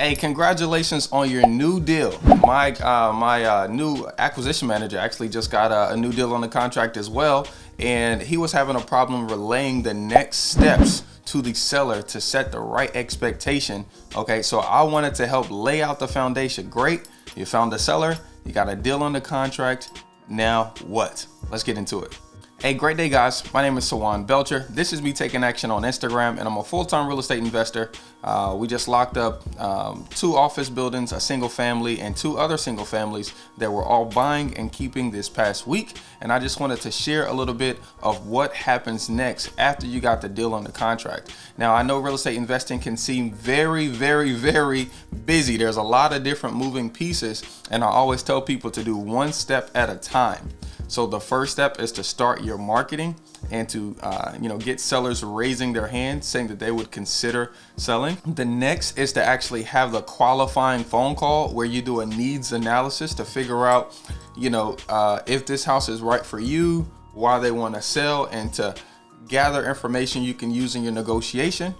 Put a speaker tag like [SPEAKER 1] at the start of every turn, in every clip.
[SPEAKER 1] Hey, congratulations on your new deal. My new acquisition manager actually just got a new deal on the contract as well, and he was having a problem relaying the next steps to the seller to set the right expectation. Okay, so I wanted to help lay out the foundation. Great, you found the seller, you got a deal on the contract. Now what? Let's get into it. Hey, great day, guys. My name is Sawan Belcher. This is me taking action on Instagram, and I'm a full-time real estate investor. We just locked up 2 office buildings, a single family, and 2 other single families that were all buying and keeping this past week. And I just wanted to share a little bit of what happens next after you got the deal on the contract. Now, I know real estate investing can seem very, very, very busy. There's a lot of different moving pieces, and I always tell people to do one step at a time. So the first step is to start your marketing and to get sellers raising their hand saying that they would consider selling. The next is to actually have the qualifying phone call where you do a needs analysis to figure out, if this house is right for you, why they want to sell, and to gather information you can use in your negotiation.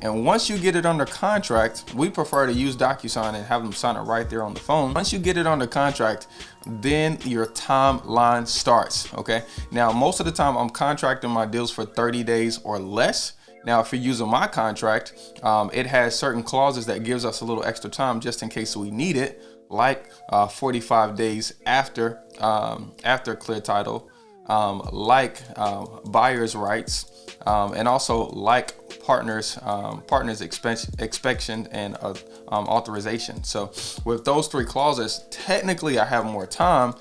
[SPEAKER 1] And once you get it under contract, we prefer to use DocuSign and have them sign it right there on the phone. Once you get it under contract, then your timeline starts, okay? Now, most of the time I'm contracting my deals for 30 days or less. Now, if you're using my contract, it has certain clauses that gives us a little extra time just in case we need it, like 45 days after clear title, like buyer's rights, and also like partners inspection and authorization. So with those 3 clauses, technically I have more time,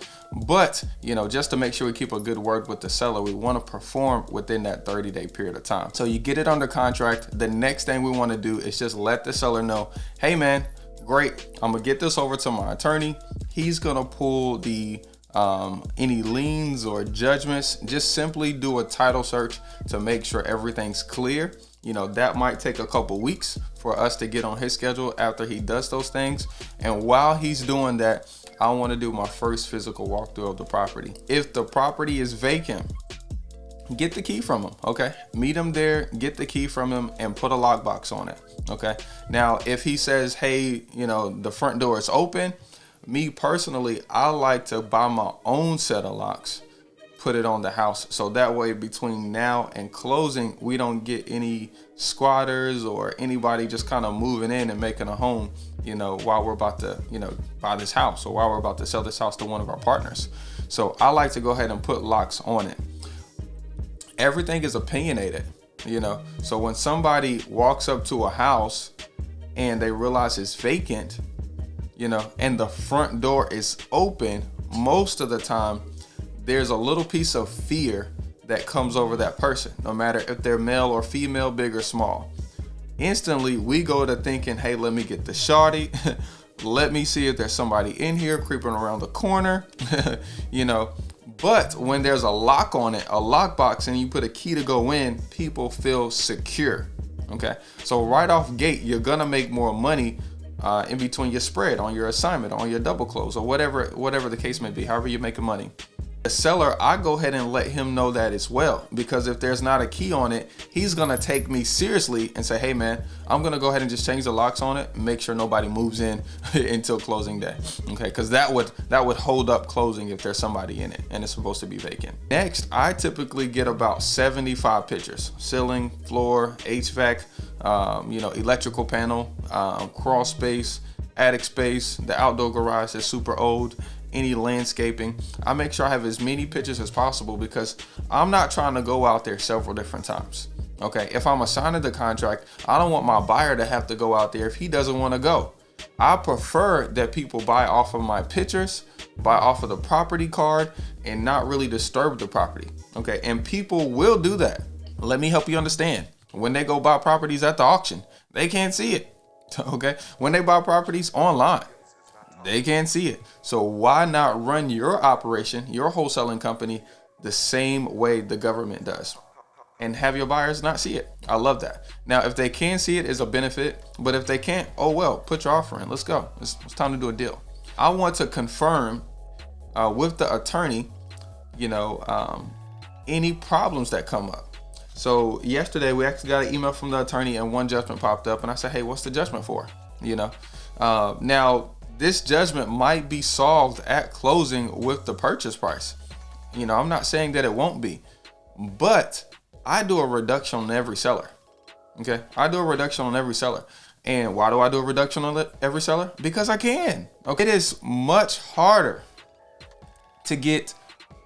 [SPEAKER 1] but just to make sure we keep a good word with the seller, we want to perform within that 30-day period of time. So you get it under contract. The next thing we want to do is just let the seller know, hey man, great, I'm gonna get this over to my attorney. He's gonna pull the any liens or judgments. Just simply do a title search to make sure everything's clear. That might take a couple weeks for us to get on his schedule after he does those things. And while he's doing that, I want to do my first physical walkthrough of the property. If the property is vacant, get the key from him, okay? Meet him there, get the key from him, and put a lockbox on it, okay? Now, if he says, hey, the front door is open, me personally, I like to buy my own set of locks, put it on the house. So that way between now and closing, we don't get any squatters or anybody just kind of moving in and making a home, while we're about to, buy this house or while we're about to sell this house to one of our partners. So I like to go ahead and put locks on it. Everything is opinionated, so when somebody walks up to a house and they realize it's vacant, and the front door is open, most of the time there's a little piece of fear that comes over that person, no matter if they're male or female, big or small. Instantly we go to thinking, hey, let me get the shawty. Let me see if there's somebody in here creeping around the corner. But when there's a lock on it, a lockbox, and you put a key to go in, people feel secure. Okay, so right off gate, you're gonna make more money in between your spread, on your assignment, on your double close, or whatever the case may be, however you're making money. The seller, I go ahead and let him know that as well, because if there's not a key on it, he's gonna take me seriously and say, hey man, I'm gonna go ahead and just change the locks on it and make sure nobody moves in until closing day. Okay, because that would hold up closing if there's somebody in it and it's supposed to be vacant. Next, I typically get about 75 pictures: ceiling, floor, HVAC, electrical panel, crawl space, attic space, the outdoor garage that's super old, any landscaping. I make sure I have as many pictures as possible because I'm not trying to go out there several different times. Okay, if I'm assigning the contract, I don't want my buyer to have to go out there if he doesn't want to go. I prefer that people buy off of my pictures, buy off of the property card, and not really disturb the property. Okay, and people will do that. Let me help you understand. When they go buy properties at the auction, they can't see it. Okay, when they buy properties online, they can't see it. So why not run your operation, your wholesaling company, the same way the government does, and have your buyers not see it? I love that. Now, if they can see it, it's a benefit, but if they can't, oh well, put your offer in. Let's go. It's time to do a deal. I want to confirm with the attorney, any problems that come up. So yesterday we actually got an email from the attorney and one judgment popped up, and I said, hey, what's the judgment for? Now, this judgment might be solved at closing with the purchase price. I'm not saying that it won't be, but I do a reduction on every seller. Okay, I do a reduction on every seller. And why do I do a reduction on every seller? Because I can. Okay, it is much harder to get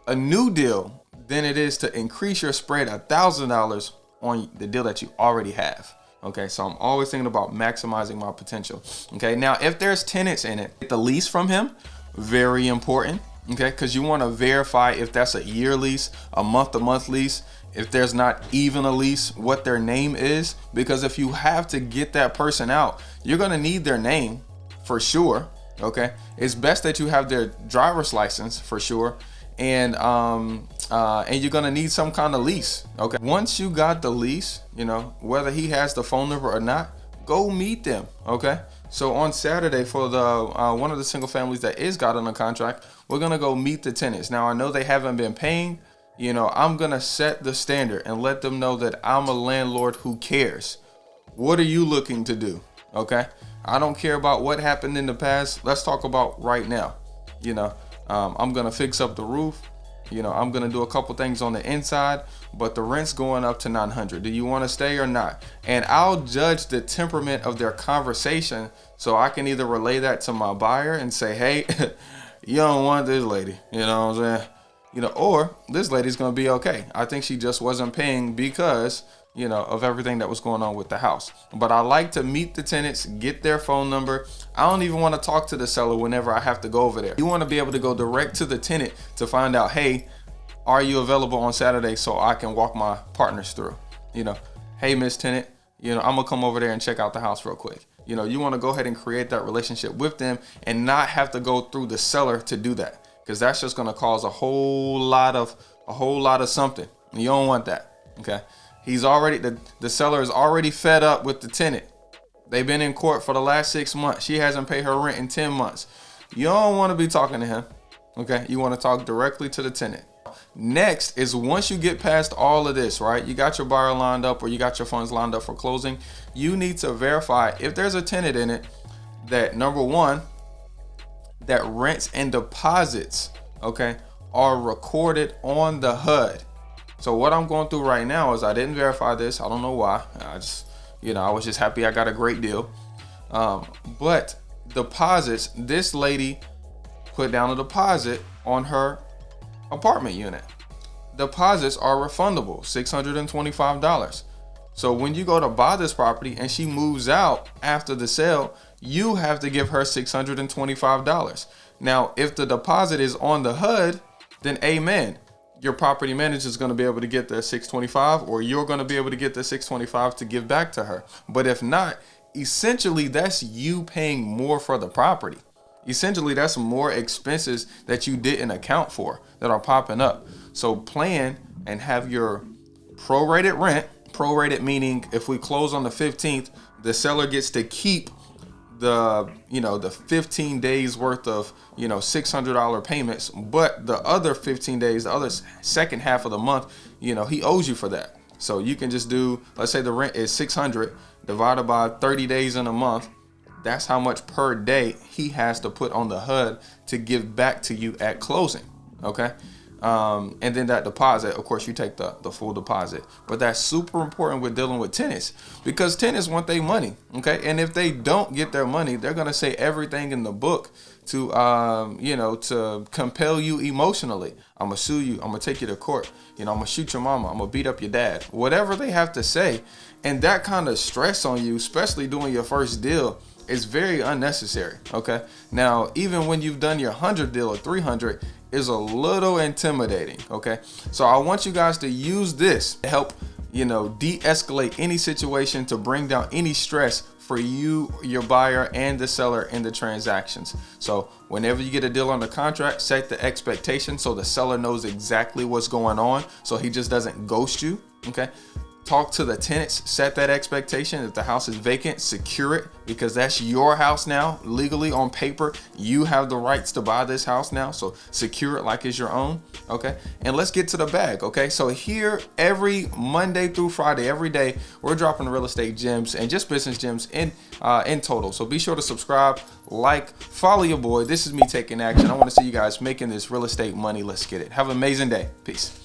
[SPEAKER 1] a new deal than it is to increase your spread $1,000 on the deal that you already have. Okay, so I'm always thinking about maximizing my potential. Okay, now if there's tenants in it, get the lease from him, very important. Okay, because you want to verify if that's a year lease, a month-to-month lease, if there's not even a lease, what their name is. Because if you have to get that person out, you're going to need their name for sure. Okay, it's best that you have their driver's license for sure. And you're gonna need some kind of lease. Okay, once you got the lease, whether he has the phone number or not, go meet them. Okay, so on Saturday for the one of the single families that is got on a contract, we're gonna go meet the tenants. Now I know they haven't been paying. I'm gonna set the standard and let them know that I'm a landlord who cares. What are you looking to do? Okay, I don't care about what happened in the past. Let's talk about right now. I'm gonna fix up the roof. I'm gonna do a couple things on the inside, but the rent's going up to $900. Do you want to stay or not? And I'll judge the temperament of their conversation, so I can either relay that to my buyer and say, hey, you don't want this lady, you know what I'm saying? Or this lady's gonna be okay. I think she just wasn't paying because of everything that was going on with the house. But I like to meet the tenants, get their phone number. I don't even want to talk to the seller whenever I have to go over there. You want to be able to go direct to the tenant to find out, hey, are you available on Saturday so I can walk my partners through? Hey, Miss Tenant, I'm gonna come over there and check out the house real quick. You want to go ahead and create that relationship with them and not have to go through the seller to do that, because that's just going to cause a whole lot of something. You don't want that. Okay. He's already, the seller is already fed up with the tenant. They've been in court for the last 6 months. She hasn't paid her rent in 10 months. You don't want to be talking to him. Okay. You want to talk directly to the tenant. Next is, once you get past all of this, right? You got your buyer lined up, or you got your funds lined up for closing. You need to verify if there's a tenant in it that, number one, that rents and deposits, okay, are recorded on the HUD. So what I'm going through right now is I didn't verify this. I don't know why. I was just happy I got a great deal. But deposits, this lady put down a deposit on her apartment unit. Deposits are refundable, $625. So when you go to buy this property and she moves out after the sale, you have to give her $625. Now, if the deposit is on the HUD, then amen. Your property manager is going to be able to get the $625, or you're going to be able to get the $625 to give back to her. But if not, essentially that's you paying more for the property. Essentially, that's more expenses that you didn't account for that are popping up. So plan and have your prorated rent. Prorated meaning if we close on the 15th, the seller gets to keep the 15 days worth of $600 payments, but the other 15 days, the other second half of the month, he owes you for that. So you can just do, let's say the rent is $600 divided by 30 days in a month. That's how much per day he has to put on the HUD to give back to you at closing. Okay. And then that deposit, of course, you take the full deposit. But that's super important with dealing with tenants, because tenants want their money. Okay. And if they don't get their money, they're going to say everything in the book to, to compel you emotionally. I'm going to sue you. I'm going to take you to court. I'm going to shoot your mama. I'm going to beat up your dad. Whatever they have to say. And that kind of stress on you, especially doing your first deal, is very unnecessary. Okay. Now, even when you've done your 100 deal or 300, is a little intimidating. Okay. So I want you guys to use this to help, de-escalate any situation, to bring down any stress for you, your buyer, and the seller in the transactions. So whenever you get a deal on the contract, set the expectation so the seller knows exactly what's going on, so he just doesn't ghost you. Okay. Talk to the tenants, set that expectation. If the house is vacant, secure it, because that's your house now. Legally, on paper, you have the rights to buy this house now. So secure it like it's your own. Okay. And let's get to the bag. Okay. So here, every Monday through Friday, every day, we're dropping real estate gems and just business gems in total. So be sure to subscribe, like, follow your boy. This is me taking action. I want to see you guys making this real estate money. Let's get it. Have an amazing day. Peace.